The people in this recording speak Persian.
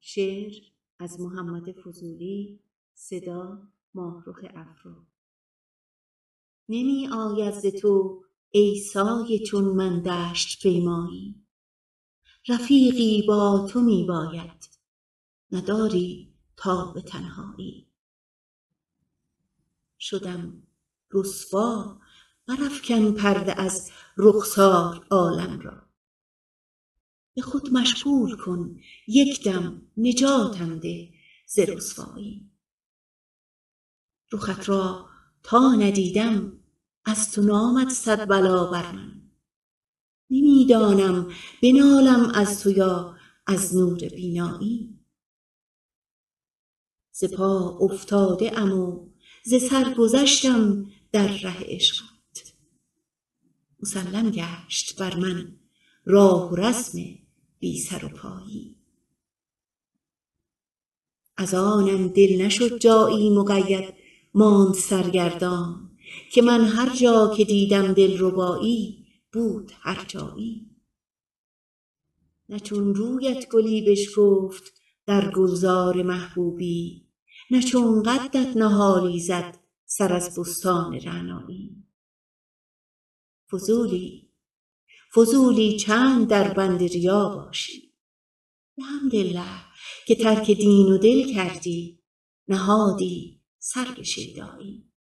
شعر از محمد فضولی، صدا ماهرخ افرا. نمی آید ز تو ای سایه چون من دشت پیمایی، رفیقی با تو می باید نداری تاب تنهایی. شدم رسوا برافکن پرده از رخسار عالم را، به خود مشغول کن یک دم نجاتم ده ز رسوایی. رخت را تا ندیدم از تو نامد صد بلا بر من، نمی دانم بنالم از تو یا از نور بینایی. ز پا افتاده ام و ز سر گذشتم در ره عشقت، مسلم گشت بر من راه و رسم بی سر و پایی. از آنم دل نشد جایی مقید ماند سرگردان، که من هر جا که دیدم دلربایی بود هر جایی. نه چون رویت گلی بشکفت در گلزار محبوبی، نه چون قدت نهالی زد سر از بستان رعنایی. فضولی چند در بند ریا باشی، الحمدلله که ترک دین و دل کردی نهادی سر به شیدایی.